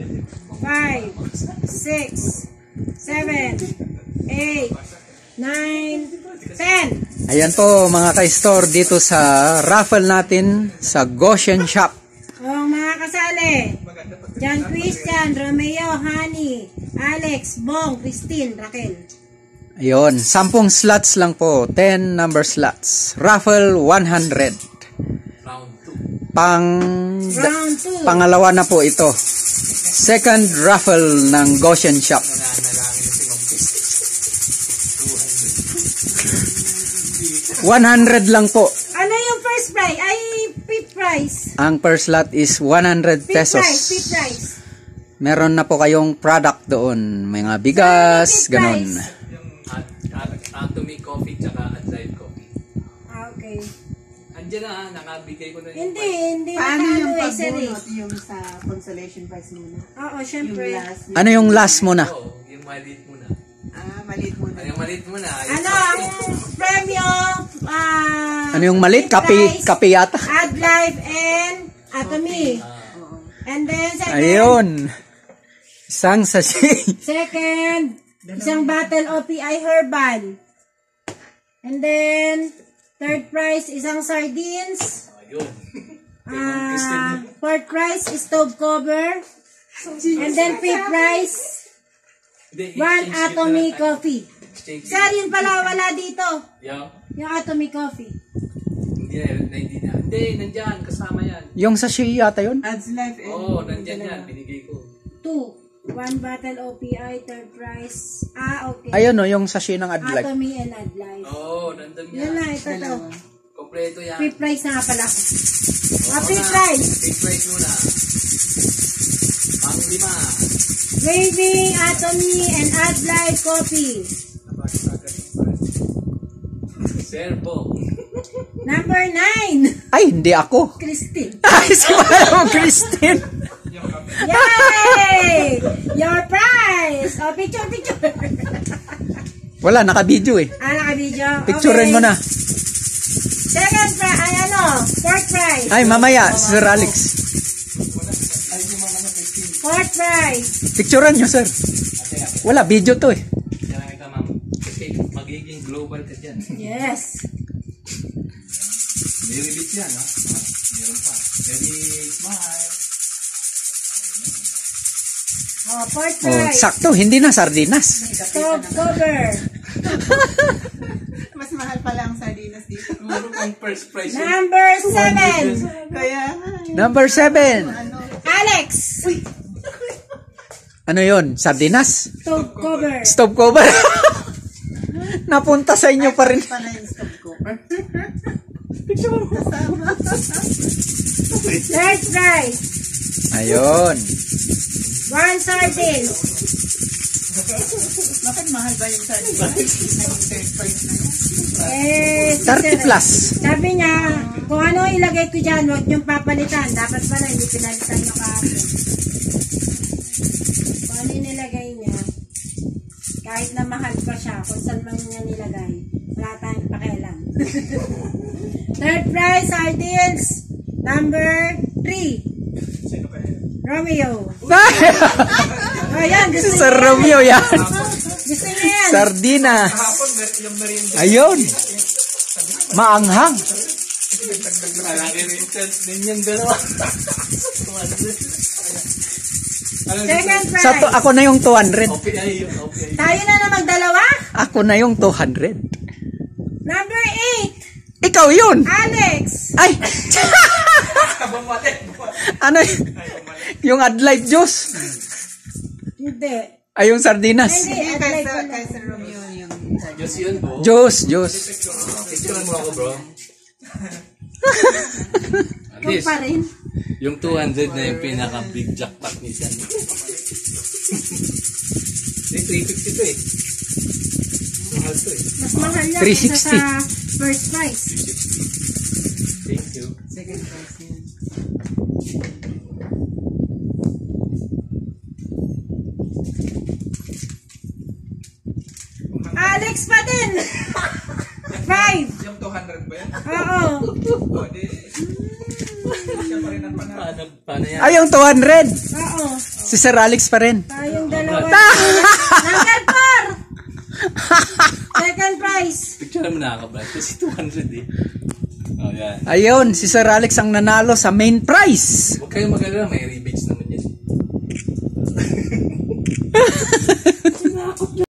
6, 7, 8, 9, 10. Ayan po mga ka-store dito sa raffle natin sa Goshen Shop. Oh, mga kasali. John Christian, Romeo, Honey, Alex, Bong, Christine, Raquel. Ayun, 10 slots lang po. 10 number slots. Raffle 100. Round 2. Pangalawa na po ito. Second raffle ng Goshen Shop. 100 lang po. Ano yung first prize? Ay, fifth prize. Ang per slot is 100 pesos. Fifth prize. Meron na po kayong product doon. Mga bigas, ganon. Atomic coffee tsaka Adlive coffee. Okay. Andiyan na, nakabigay ko na yung Hindi. Paano yung nakano, pagbunot yung sa consolation prize muna? Oo, syempre. Yung last. Ano yung last muna? Oo, yung maliit muna. Maliit muna. Yung maliit muna. Ano ang premyo? Ano yung maliit? Kape yata. Adlive and Atomy. And then second. Ayun. Isang sachet. Second, isang bottle OPI Herbal. And then, third prize, isang sardines. Ayun. Fourth prize, stove cover. And then, fifth prize, one Atomy coffee. Sir, yun pala wala dito. Yung Atomy coffee. Hindi, nandyan, kasama yan. Yung sachet yata yun? Adds life. Oo, nandyan yan, binigay ko. 2. One bottle OPI, third prize. Okay. Ayun o, yung sachet ng Adlife. Atomy and Adlife. Oo, nandun yan. Yan na, ito to. Kompleto yan. Fifth prize na nga pala. Fifth prize. Fifth prize muna. Pang-5. Waving Atomy and Adlife coffee. Servo. Number 9. Ay, hindi ako. Christine. Ay, si Madam Christine. Yay! Your prize! Oh, picture. Wala, naka-video eh. Naka-video. Picturein Okay. mo na. Second prize, fourth prize. Ay, mamaya, Sir Alex. Fourth prize. Picturean nyo, sir. Wala, video to eh. Yan ka, ma'am. Kasi magiging global ka dyan. Yes. May rebit yan, ha? Meron pa. Ready, smile. Fourth Oh, prize. sakto, hindi na sardinas. Stove cover. Mas mahal pala ang sardinas dito. Meron kang first prize. Number 7. Kaya, Number 7. Alex. Ano yun? Sardinas? Stove cover. Stove cover. Napunta sa inyo pa rin. pala yung stove cooker. Third prize. Ayun. One sardines. Bakit mahal ba yung sardinas? 30 plus. Sabi niya, kung ano ilagay ko dyan, huwag niyong papalitan. Dapat pala, hindi pinalitan niyo kahapon. Kung ano yung nilagay niya, kahit na mahal pa siya, kung saan man niya nilagay, wala tayong pakialam. Third prize, sardines. Number 3. Romeo. Ayan, gusto Si Sir Romeo yan. Gusto niya yan. Sardinas. Ayun. Maanghang. Malaki rin din yung dalawa. Second prize. Ako na yung 200. Okay, yun. Okay. Tayo na naman dalawa. Ako na yung 200. Number 8. Ikaw yun. Alex. Ay. Ano yung Adlife juice? Hindi. Ay, yung sardinas. Hindi, Kay Adlife pala. Sir Romeo yung Diyos yun, bro. Juice. Picturean mo ako, bro. At Ikaw least, pa rin. yung 200 na yung pinaka-big jackpot ni San. May 350 to eh. Mahal to eh. Mas mahal yan 360. kaysa sa first prize. Thank you. second prize yun. Alex pa din. 5. Yung 200 ba yan? Oo. O, di. Siya pa rin ang panalo. Paano yan? Ay, yung 200. Oo. Si Sir Alex pa rin. Tayong dalawa. Number 4. Second prize. Picture mo nakaka-brad. Kasi 200 eh. Oh, yan. Ayun, si Sir Alex ang nanalo sa main prize. Huwag kayong mag-alala, may rebates naman yan.